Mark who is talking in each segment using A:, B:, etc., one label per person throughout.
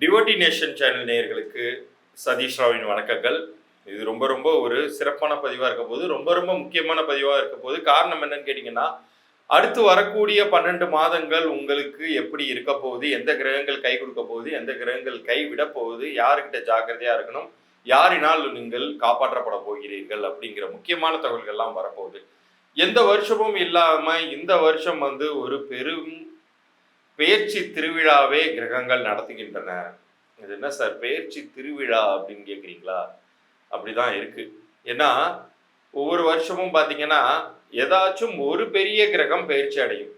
A: Devotee nation channel நேயர்களுக்கு சதீஷ் ராவின் வணக்கங்கள். இது ரொம்ப ரொம்ப ஒரு சிறப்பான பதிவாக இருக்க போது, ரொம்ப முக்கியமான பதிவாக இருக்க போது. காரணம் என்னன்னு கேட்டிங்கன்னா, அடுத்து வரக்கூடிய 12 மாதங்கள் உங்களுக்கு எப்படி இருக்க போகுது, எந்த கிரகங்கள் கை கொடுக்க போகுது, எந்த கிரகங்கள் கை விட போகுது, யாருக்கிட்ட ஜாக்கிரதையாக இருக்கணும், யாரினால் நீங்கள் காப்பாற்றப்பட போகிறீர்கள் அப்படிங்கிற முக்கியமான தகவல்கள்லாம் வரப்போகுது. எந்த வருஷமும் இல்லாமல் இந்த வருஷம் ஒரு பெரும் பெயர்ச்சி திருவிழாவே கிரகங்கள் நடத்துகின்றன. இது என்ன சார் பெயர்ச்சி திருவிழா அப்படின்னு கேட்குறீங்களா? அப்படிதான் இருக்கு. ஏன்னா ஒவ்வொரு வருஷமும் பார்த்தீங்கன்னா ஏதாச்சும் ஒரு பெரிய கிரகம் பெயர்ச்சி அடையும்.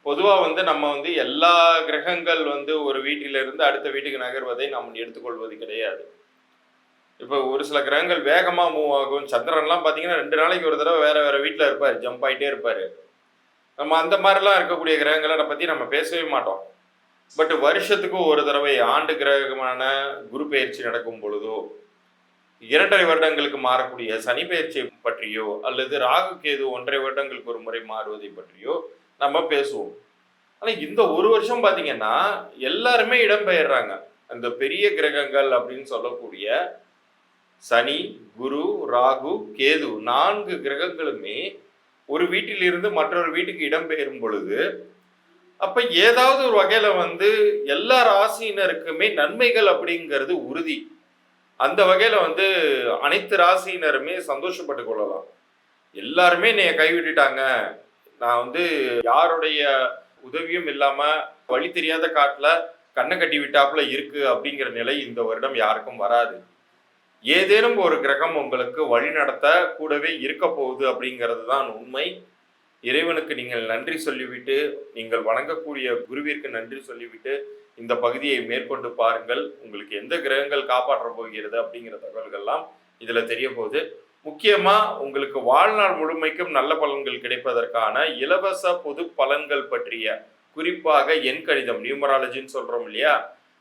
A: பொதுவாக நம்ம எல்லா கிரகங்கள் ஒரு வீட்டிலிருந்து அடுத்த வீட்டுக்கு நகர்வதை நாம் எடுத்துக்கொள்வது கிடையாது. இப்போ ஒரு சில கிரகங்கள் வேகமாக மூவ் ஆகும். சந்திரன்லாம் பார்த்தீங்கன்னா 2 நாளைக்கு ஒரு தடவை வேற வேற வீட்டில் இருப்பார், ஜம்ப் ஆகிட்டே இருப்பார். நம்ம அந்த மாதிரிலாம் இருக்கக்கூடிய கிரகங்களை பற்றி நம்ம பேசவே மாட்டோம். பட் வருஷத்துக்கு ஒரு தடவை ஆண்டு கிரகமான குரு பெயர்ச்சி நடக்கும் பொழுதோ, 2.5 வருடங்களுக்கு மாறக்கூடிய சனி பெயர்ச்சி பற்றியோ, அல்லது ராகு கேது 1.5 வருடங்களுக்கு ஒரு முறை மாறுவதை பற்றியோ நம்ம பேசுவோம். ஆனால் இந்த ஒரு வருஷம் பார்த்தீங்கன்னா எல்லாருமே இடம்பெயர்றாங்க. அந்த பெரிய கிரகங்கள் அப்படின்னு சொல்லக்கூடிய சனி, குரு, ராகு, கேது 4 கிரகங்களுமே ஒரு வீட்டிலிருந்து மற்றொரு வீட்டுக்கு இடம்பெயரும் பொழுது, அப்ப ஏதாவது ஒரு வகையில எல்லா ராசியினருக்குமே நன்மைகள் அப்படிங்கிறது உறுதி. அந்த வகையில அனைத்து ராசியினருமே சந்தோஷப்பட்டு கொள்ளலாம். எல்லாருமே என்னைய கைவிட்டுட்டாங்க, நான் யாருடைய உதவியும் இல்லாம வழி தெரியாத காட்டுல கண்ணை கட்டி விட்டாப்புல இருக்கு அப்படிங்கிற நிலை இந்த வருடம் யாருக்கும் வராது. ஏதேனும் ஒரு கிரகம் உங்களுக்கு வழி நடத்த கூடவே இருக்க போகுது அப்படிங்கிறது தான் உண்மை. இறைவனுக்கு நீங்கள் நன்றி சொல்லிவிட்டு, நீங்கள் வணங்கக்கூடிய குருவிற்கு நன்றி சொல்லிவிட்டு இந்த பகுதியை மேற்கொண்டு பாருங்கள். உங்களுக்கு எந்த கிரகங்கள் காப்பாற்ற போகிறது அப்படிங்கிற தகவல்கள்லாம் இதுல தெரிய போகுது. முக்கியமா உங்களுக்கு வாழ்நாள் முழுமைக்கும் நல்ல பலன்கள் கிடைப்பதற்கான இலவச பொது பலன்கள் பற்றிய, குறிப்பாக எண் கணிதம், நியூமராலஜின்னு சொல்றோம் இல்லையா,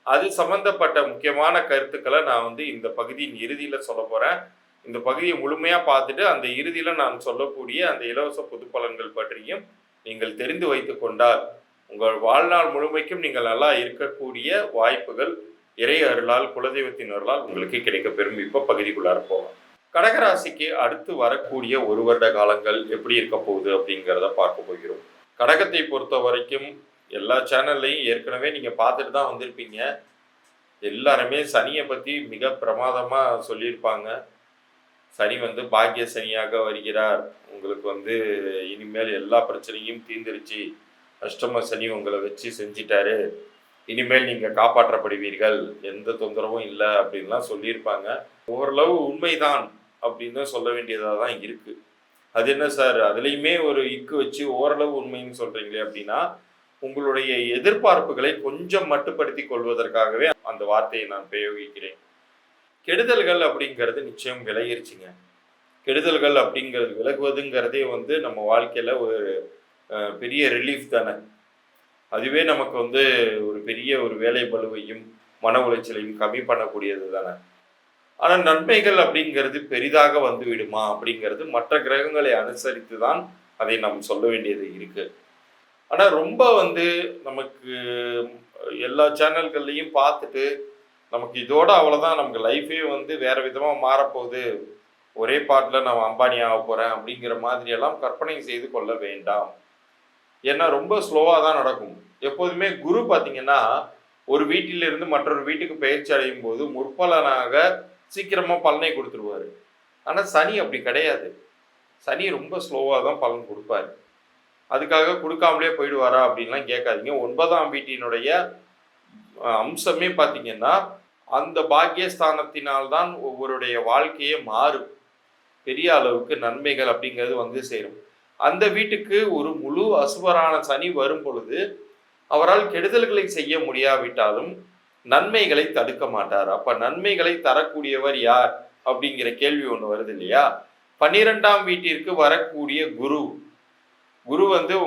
A: அது சம்பந்தப்பட்ட முக்கியமான கருத்துக்களை நான் இந்த பகுதியின் இறுதியில சொல்ல போறேன். இந்த பகுதியை முழுமையா பார்த்துட்டு அந்த இறுதியில நான் சொல்லக்கூடிய அந்த இலவச பொது பலன்கள் பற்றியும் நீங்கள் தெரிந்து வைத்துக் கொண்டால் உங்கள் வாழ்நாள் முழுமைக்கும் நீங்கள் நல்லா இருக்கக்கூடிய வாய்ப்புகள் இறை அருளால், குலதெய்வத்தின் அருளால் உங்களுக்கு கிடைக்க பெறும். இப்ப பகுதிக்குள்ளார போகலாம். கடகராசிக்கு அடுத்து வரக்கூடிய ஒரு வருட காலங்கள் எப்படி இருக்க போகுது அப்படிங்கிறத பார்க்க போகிறோம். கடகத்தை பொறுத்த வரைக்கும் எல்லா சேனல்லையும் ஏற்கனவே நீங்க பார்த்துட்டு தான் வந்திருப்பீங்க. எல்லாருமே சனியை பத்தி மிக பிரமாதமா சொல்லியிருப்பாங்க. சனி பாக்கிய சனியாக வருகிறார், உங்களுக்கு இனிமேல் எல்லா பிரச்சனையும் தீர்ந்துருச்சு, அஷ்டம சனி உங்களை வச்சு செஞ்சிட்டாரு, இனிமேல் நீங்க காப்பாற்றப்படுவீர்கள், எந்த தொந்தரவும் இல்லை அப்படின்லாம் சொல்லியிருப்பாங்க. ஓரளவு உண்மைதான் அப்படின்னு சொல்ல வேண்டியதாக தான் இருக்கு. அது என்ன சார் அதுலேயுமே ஒரு இக்கு வச்சு ஓரளவு உண்மைன்னு சொல்றீங்களே அப்படின்னா, உங்களுடைய எதிர்பார்ப்புகளை கொஞ்சம் மட்டுப்படுத்தி கொள்வதற்காகவே அந்த வார்த்தையை நான் பிரயோகிக்கிறேன். கெடுதல்கள் அப்படிங்கிறது நிச்சயம் விலகிருச்சுங்க. கெடுதல்கள் அப்படிங்கிறது விலகுவதுங்கிறதே நம்ம வாழ்க்கையில ஒரு பெரிய ரிலீஃப் தானே. அதுவே நமக்கு ஒரு பெரிய ஒரு வேலை பளுவையும் மன உளைச்சலையும் கம்மி பண்ணக்கூடியது தானே. ஆனால் நன்மைகள் அப்படிங்கிறது பெரிதாக விடுமா அப்படிங்கிறது மற்ற கிரகங்களை அனுசரித்து தான் அதை நாம் சொல்ல வேண்டியது இருக்கு. ஆனால் ரொம்ப நமக்கு எல்லா சேனல்கள்லையும் பார்த்துட்டு நமக்கு இதோட அவ்வளோதான், நமக்கு லைஃபே வேற விதமாக மாறப்போகுது, ஒரே பாட்டில் நான் அம்பானி ஆக போகிறேன் அப்படிங்கிற மாதிரியெல்லாம் கற்பனை செய்து கொள்ள வேண்டாம். ஏன்னா ரொம்ப ஸ்லோவாக தான் நடக்கும். எப்போதுமே குரு பார்த்தீங்கன்னா ஒரு வீட்டிலிருந்து மற்றொரு வீட்டுக்கு பெயர்ச்சி அடையும் போது முற்பலனாக சீக்கிரமாக பலனை கொடுத்துருவாரு. ஆனால் சனி அப்படி கிடையாது. சனி ரொம்ப ஸ்லோவாக தான் பலன் கொடுப்பாரு. அதுக்காக கொடுக்காமலே போயிடுவாரா அப்படின்லாம் கேட்காதீங்க. 9ஆம் வீட்டினுடைய அம்சமே பார்த்தீங்கன்னா அந்த பாக்கியஸ்தானத்தினால்தான் ஒவ்வொருடைய வாழ்க்கையே மாறும். பெரிய அளவுக்கு நன்மைகள் அப்படிங்கிறது சேரும். அந்த வீட்டுக்கு ஒரு முழு அசுபரான சனி வரும் பொழுது அவரால் கெடுதல்களை செய்ய முடியாவிட்டாலும் நன்மைகளை தடுக்க மாட்டார். அப்ப நன்மைகளை தரக்கூடியவர் யார் அப்படிங்கிற கேள்வி ஒன்று வருது இல்லையா. 12ஆம் வீட்டிற்கு வரக்கூடிய குரு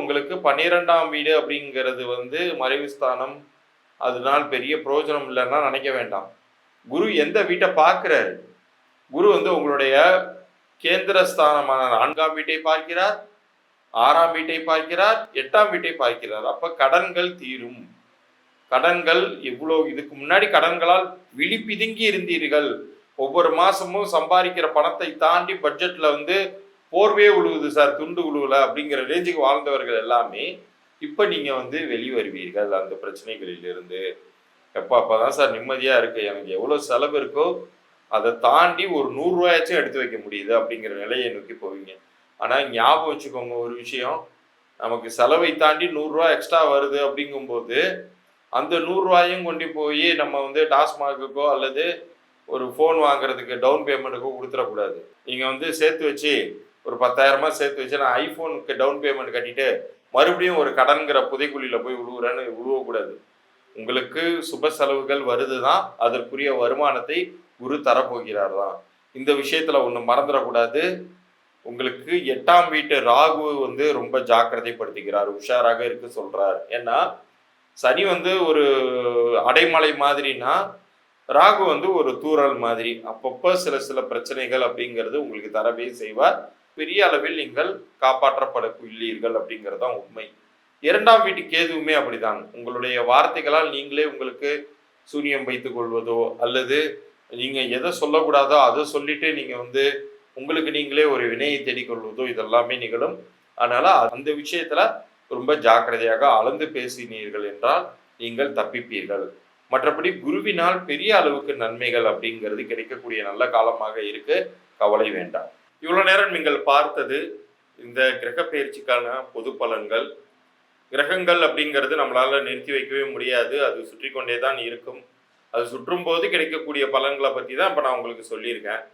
A: உங்களுக்கு 12ஆம் வீடு அப்படிங்கிறது மறைவு ஸ்தானம். அதனால் பெரிய பிரயோஜனம் இல்லைன்னா நினைக்க வேண்டாம். குரு எந்த வீட்டை பார்க்கிறாரு? குரு உங்களுடைய கேந்திரஸ்தானமான 4ஆம் வீட்டை பார்க்கிறார், 6ஆம் வீட்டை பார்க்கிறார், 8ஆம் வீட்டை பார்க்கிறார். அப்ப கடன்கள் தீரும். கடன்கள் இவ்வளோ இதுக்கு முன்னாடி கடன்களால் விழி பிதுங்கி இருந்தீர்கள். ஒவ்வொரு மாசமும் சம்பாதிக்கிற பணத்தை தாண்டி பட்ஜெட்ல வந்து போர்வே உழுவுது சார், துண்டு உழுவல அப்படிங்கிற ரேஞ்சுக்கு வாழ்ந்தவர்கள் எல்லாமே இப்ப நீங்க வந்து வெளிவருவீர்கள் அந்த பிரச்சனைகளிலிருந்து. எப்ப அப்பதான் சார் நிம்மதியா இருக்கு, எனக்கு எவ்வளவு செலவு இருக்கோ அதை தாண்டி ஒரு 100 ரூபாயாச்சும் எடுத்து வைக்க முடியுது அப்படிங்கிற நிலையை நோக்கி போவீங்க. ஆனா ஞாபகம் வச்சுக்கோங்க ஒரு விஷயம், நமக்கு செலவை தாண்டி 100 ரூபாய் எக்ஸ்ட்ரா வருது அப்படிங்கும்போது அந்த 100 ரூபாயும் கொண்டு போய் நம்ம வந்து டாஸ்மாகுக்கோ அல்லது ஒரு ஃபோன் வாங்குறதுக்கு டவுன் பேமெண்ட்டுக்கோ கொடுத்துடக்கூடாது. நீங்க வந்து சேர்த்து வச்சு ஒரு 10,000 சேர்த்து வச்சு நான் ஐஃபோனுக்கு டவுன் பேமெண்ட் கட்டிட்டு மறுபடியும் ஒரு கடன்கிற புதைக்குழியில போய் விழுவுறேன்னு விழுவக்கூடாது. உங்களுக்கு சுப செலவுகள் வருதுதான், அதற்குரிய வருமானத்தை குரு தரப்போகிறார் தான். இந்த விஷயத்துல ஒண்ணு மறந்துடக்கூடாது. உங்களுக்கு 8ஆம் வீட்டு ராகு வந்து ரொம்ப ஜாக்கிரதைப்படுத்துகிறார், உஷாராக இருக்க சொல்றார். ஏன்னா சனி வந்து ஒரு அடைமலை மாதிரினா ராகு வந்து ஒரு தூறல் மாதிரி, அப்பப்போ சில சில பிரச்சனைகள் அப்படிங்கிறது உங்களுக்கு தரவே செய்வார். பெரிய அளவில் நீங்கள் காப்பாற்றப்படக்கூடியீர்கள் அப்படிங்கிறது தான் உண்மை. 2ஆம் வீட்டு கேதுவுமே அப்படிதான். உங்களுடைய வார்த்தைகளால் நீங்களே உங்களுக்கு சூனியம் வைத்துக் கொள்வதோ அல்லது நீங்க எதை சொல்லக்கூடாதோ அதை சொல்லிட்டு நீங்க வந்து உங்களுக்கு நீங்களே ஒரு வினையை தேடிக்கொள்வதோ இதெல்லாமே நிகழும். அதனால அந்த விஷயத்துல ரொம்ப ஜாக்கிரதையாக அளந்து பேசினீர்கள் என்றால் நீங்கள் தப்பிப்பீர்கள். மற்றபடி குருவினால் பெரிய அளவுக்கு நன்மைகள் அப்படிங்கிறது கிடைக்கக்கூடிய நல்ல காலமாக இருக்கு, கவலை வேண்டாம். இவ்வளவு நேரம் நீங்கள் பார்த்தது இந்த கிரக பயிற்சிக்கான பொது பலன்கள். கிரகங்கள் அப்படிங்கிறது நம்மளால நிறுத்தி வைக்கவே முடியாது, அது சுற்றி கொண்டே தான் இருக்கும். அது சுற்றும் போது கிடைக்கக்கூடிய பலன்களை பற்றி தான் இப்போ நான் உங்களுக்கு சொல்லியிருக்கேன்.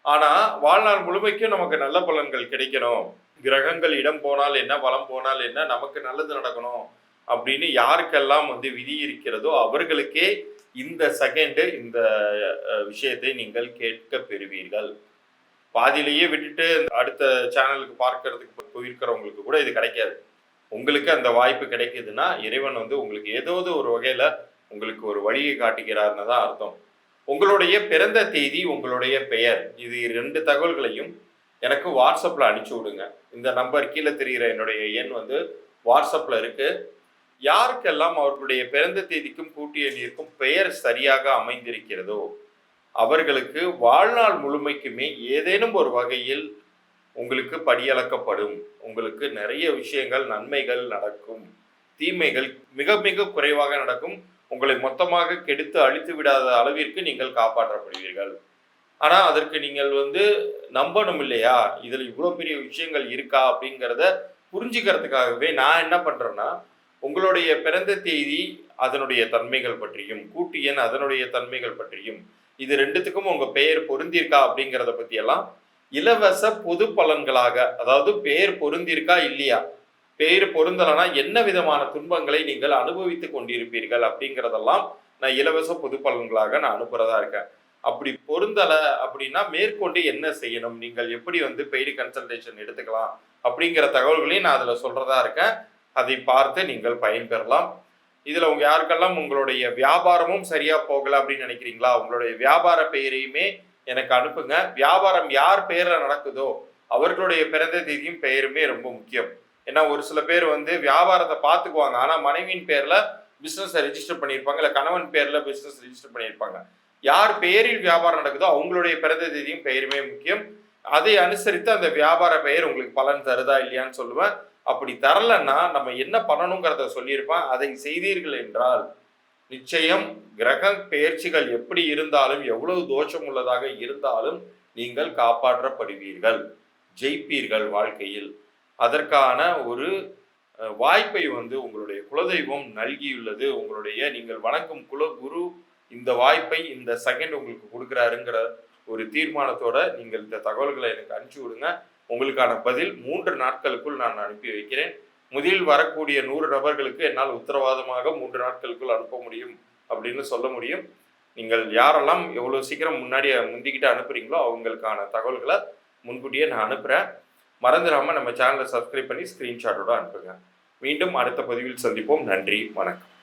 A: ஆனால் வாழ்நாள் முழுமைக்கும் நமக்கு நல்ல பலன்கள் கிடைக்கணும், கிரகங்கள் இடம் போனால் என்ன பலம் போனால் என்ன நமக்கு நல்லது நடக்கணும் அப்படின்னு யாருக்கெல்லாம் வந்து விதி இருக்கிறதோ அவர்களுக்கே இந்த செகண்டு இந்த விஷயத்தை நீங்கள் கேட்க பெறுவீர்கள். பாதியிலேயே விட்டுட்டு அடுத்த சேனலுக்கு பார்க்கறதுக்கு போயிருக்கிறவங்களுக்கு கூட இது கிடைக்காது. உங்களுக்கு அந்த வாய்ப்பு கிடைக்குதுன்னா இறைவன் வந்து உங்களுக்கு ஏதாவது ஒரு வகையில உங்களுக்கு ஒரு வழியை காட்டுகிறார்னு தான் அர்த்தம். உங்களுடைய பிறந்த தேதி, உங்களுடைய பெயர், இது 2 தகவல்களையும் எனக்கு வாட்ஸ்அப்ல அனுப்பிச்சு விடுங்க. இந்த நம்பர் கீழே தெரிகிற என்னுடைய எண் வந்து வாட்ஸ்அப்ல இருக்கு. யாருக்கெல்லாம் அவர்களுடைய பிறந்த தேதிக்கும் கூட்டு எண்ணிற்கும் பெயர் சரியாக அமைந்திருக்கிறதோ அவர்களுக்கு வாழ்நாள் முழுமைக்குமே ஏதேனும் ஒரு வகையில் உங்களுக்கு படியளக்கப்படும். உங்களுக்கு நிறைய விஷயங்கள் நன்மைகள் நடக்கும், தீமைகள் மிக மிக குறைவாக நடக்கும். உங்களை மொத்தமாக கெடுத்து அழித்து விடாத அளவிற்கு நீங்கள் காப்பாற்றப்படுவீர்கள். ஆனா அதற்கு நீங்கள் வந்து நம்பணும் இல்லையா, இதுல இவ்வளவு பெரிய விஷயங்கள் இருக்கா அப்படிங்கிறத புரிஞ்சுக்கிறதுக்காகவே நான் என்ன பண்றேன்னா உங்களுடைய பிறந்த தேதி அதனுடைய தன்மைகள் பற்றியும் கூட்டு எண் அதனுடைய தன்மைகள் பற்றியும் இது 2த்துக்கும் உங்க பெயர் பொருந்திருக்கா அப்படிங்கிறத பத்தி எல்லாம் இலவச பொது பலன்களாக, அதாவது பெயர் பொருந்திருக்கா இல்லையா, பெயர் பொருந்தலைன்னா என்ன விதமான துன்பங்களை நீங்கள் அனுபவித்துக் கொண்டிருப்பீர்கள் அப்படிங்கிறதெல்லாம் நான் இலவச பொது பலன்களாக நான் அனுப்புறதா இருக்கேன். அப்படி பொருந்தலை அப்படின்னா மேற்கொண்டு என்ன செய்யணும், நீங்கள் எப்படி வந்து பெய்டு கன்சல்டேஷன் எடுத்துக்கலாம் அப்படிங்கிற தகவல்களையும் நான் அதில் சொல்றதா இருக்கேன். அதை பார்த்து நீங்கள் பயன்பெறலாம். இதுல உங்க யாருக்கெல்லாம் உங்களுடைய வியாபாரமும் சரியா போகல அப்படின்னு நினைக்கிறீங்களா, உங்களுடைய வியாபார பெயரையுமே எனக்கு அனுப்புங்க. வியாபாரம் யார் பெயர்ல நடக்குதோ அவர்களுடைய பிறந்த தேதியும் பெயருமே ரொம்ப முக்கியம். ஏன்னா ஒரு சில பேர் வந்து வியாபாரத்தை பார்த்துக்குவாங்க, ஆனா மனைவியின் பேர்ல பிசினஸ் ரெஜிஸ்டர் பண்ணியிருப்பாங்க, இல்ல கணவன் பேர்ல பிசினஸ் ரெஜிஸ்டர் பண்ணியிருப்பாங்க. யார் பெயரில் வியாபாரம் நடக்குதோ அவங்களுடைய பிறந்த தேதியும் பெயருமே முக்கியம். அதை அனுசரித்து அந்த வியாபார பெயர் உங்களுக்கு பலன் தருதா இல்லையான்னு சொல்லுவேன். அப்படி தரலன்னா நம்ம என்ன பண்ணணுங்கிறத சொல்லியிருப்பேன். அதை செய்தீர்கள் என்றால் நிச்சயம் கிரக பெயர்ச்சிகள் எப்படி இருந்தாலும் எவ்வளவு தோஷம் உள்ளதாக இருந்தாலும் நீங்கள் காப்பாற்றப்படுவீர்கள், ஜெயிப்பீர்கள் வாழ்க்கையில். அதற்கான ஒரு வாய்ப்பை வந்து உங்களுடைய குலதெய்வம் நல்கியுள்ளது. உங்களுடைய நீங்கள் வணங்கும் குலகுரு இந்த வாய்ப்பை இந்த செகண்ட் உங்களுக்கு கொடுக்குறாருங்கிற ஒரு தீர்மானத்தோட நீங்கள் இந்த தகவல்களை எனக்கு அனுப்பிச்சு விடுங்க. உங்களுக்கான பதில் 3 நாட்களுக்குள் நான் அனுப்பி வைக்கிறேன். முதலில் வரக்கூடிய 100 நபர்களுக்கு என்னால் உத்தரவாதமாக 3 நாட்களுக்குள் அனுப்ப முடியும் அப்படின்னு சொல்ல முடியும். நீங்கள் யாரெல்லாம் எவ்வளோ சீக்கிரம் முந்திக்கிட்டு அனுப்புறீங்களோ அவங்களுக்கான தகவல்களை முன்கூட்டியே நான் அனுப்புகிறேன். மறந்துடாமல் நம்ம சேனலை சப்ஸ்கிரைப் பண்ணி ஸ்க்ரீன்ஷாட்டோட அனுப்புங்க. மீண்டும் அடுத்த பதிவில் சந்திப்போம். நன்றி, வணக்கம்.